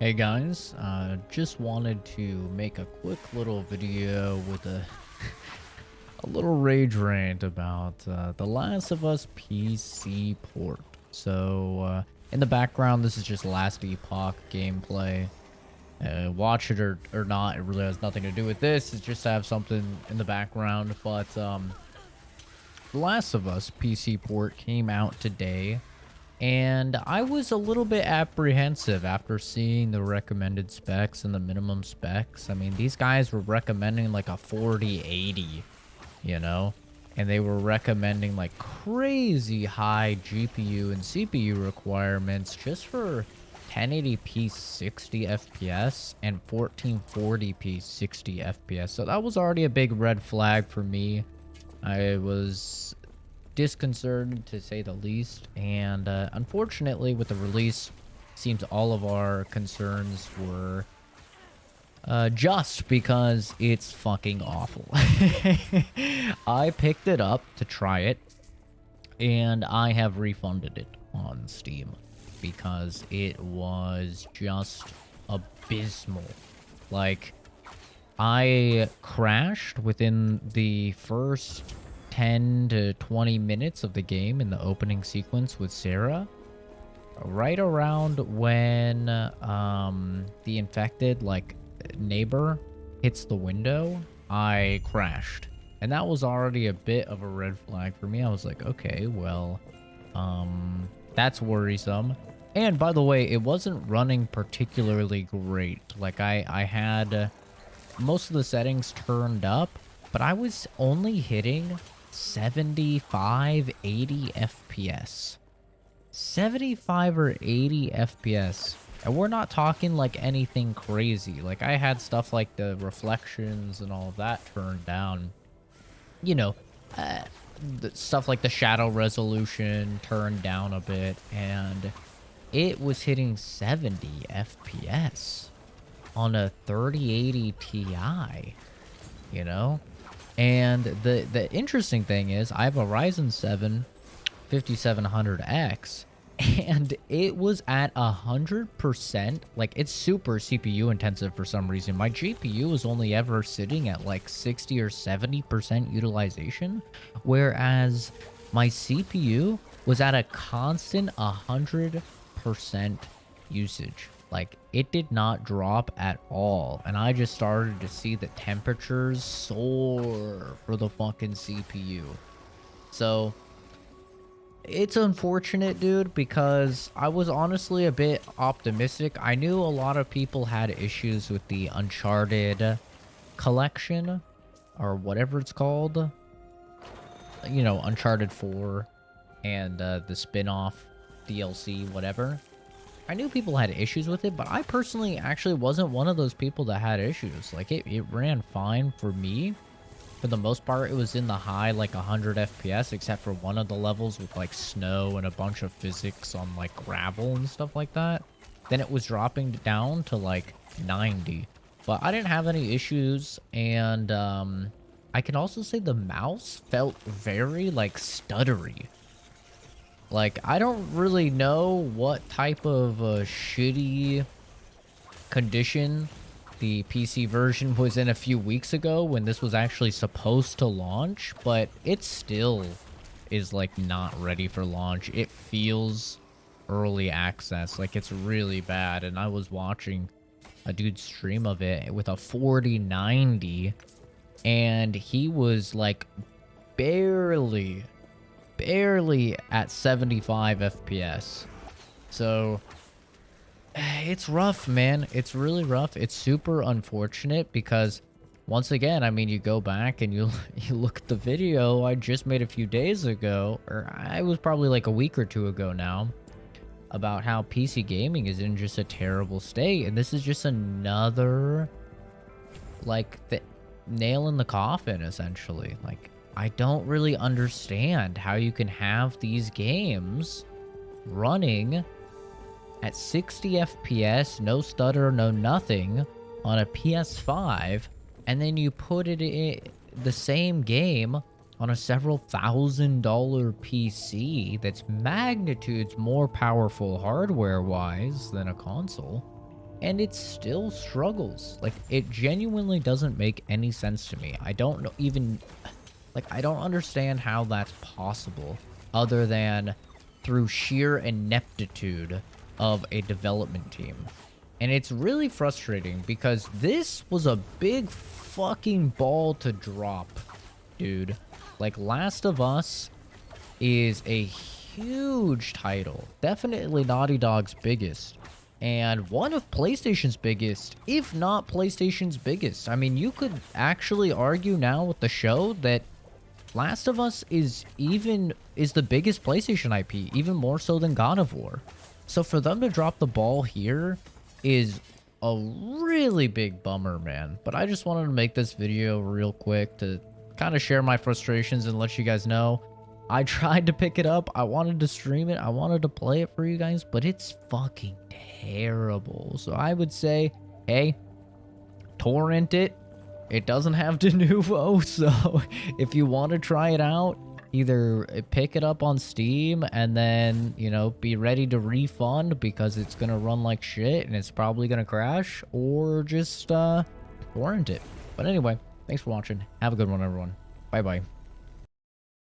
Hey guys, just wanted to make a quick little video with a little rage rant about The Last of Us PC port. In the background, this is just Last Epoch gameplay. Watch it or not, it really has nothing to do with this. It's just to have something in the background. But The Last of Us PC port came out today. And I was a little bit apprehensive after seeing the recommended specs and the minimum specs. I mean, these guys were recommending like a 4080, you know? And they were recommending like crazy high GPU and CPU requirements just for 1080p 60 FPS and 1440p 60 FPS. So that was already a big red flag for me. I was disconcerted to say the least, and unfortunately with the release, seems all of our concerns were just because it's fucking awful. I picked it up to try it, and I have refunded it on Steam because it was just abysmal. Like, I crashed within the first 10 to 20 minutes of the game in the opening sequence with Sarah. Right around when the infected neighbor hits the window, I crashed. And that was already a bit of a red flag for me. I was like, okay, well, that's worrisome. And by the way, it wasn't running particularly great. Like, I had most of the settings turned up, but I was only hitting 75, 80 FPS. 75 or 80 FPS. And we're not talking like anything crazy. Like, I had stuff like the reflections and all of that turned down. You know, stuff like the shadow resolution turned down a bit. And it was hitting 70 FPS on a 3080 Ti, you know? And the interesting thing is, I have a Ryzen 7 5700X, and it was at 100%. Like, it's super CPU intensive for some reason. My GPU was only ever sitting at like 60 or 70% utilization, whereas my CPU was at a constant 100% usage. Like, it did not drop at all. And I just started to see the temperatures soar for the fucking CPU. So, it's unfortunate, dude, because I was honestly a bit optimistic. I knew a lot of people had issues with the Uncharted collection, or whatever it's called. You know, Uncharted 4 and the spin-off DLC, whatever. I knew people had issues with it, but I personally actually wasn't one of those people that had issues. Like, it ran fine for me. For the most part, it was in the high, like, 100 FPS, except for one of the levels with, like, snow and a bunch of physics on, like, gravel and stuff like that. Then it was dropping down to, like, 90. But I didn't have any issues, and, I can also say the mouse felt very, like, stuttery. Like, I don't really know what type of shitty condition the PC version was in a few weeks ago when this was actually supposed to launch, but it still is, like, not ready for launch. It feels early access. Like, it's really bad. And I was watching a dude stream of it with a 4090, and he was, like, barely at 75 FPS. So it's rough, man. It's really rough. It's super unfortunate because, once again, I mean, you go back and you look at the video I just made a few days ago, or I was probably like a week or two ago now, about how PC gaming is in just a terrible state. And this is just another, like, the nail in the coffin, essentially. Like, I don't really understand how you can have these games running at 60 FPS, no stutter, no nothing, on a PS5, and then you put it in the same game on a several $1,000 PC that's magnitudes more powerful hardware-wise than a console. and it still struggles. Like, it genuinely doesn't make any sense to me. I don't know even, like, I don't understand how that's possible other than through sheer ineptitude of a development team. And it's really frustrating because this was a big fucking ball to drop, dude. Like, Last of Us is a huge title. Definitely Naughty Dog's biggest. And one of PlayStation's biggest, if not PlayStation's biggest. I mean, you could actually argue now with the show that Last of Us is the biggest PlayStation IP, even more so than God of War. So for them to drop the ball here is a really big bummer, man. But I just wanted to make this video real quick to kind of share my frustrations and let you guys know. I tried to pick it up. I wanted to stream it. I wanted to play it for you guys, but it's fucking terrible. So I would say, hey, torrent it. It doesn't have de novo, so if you want to try it out, either pick it up on Steam and then, you know, be ready to refund because it's going to run like shit and it's probably going to crash, or just torrent it. But anyway, thanks for watching. Have a good one, everyone. Bye-bye.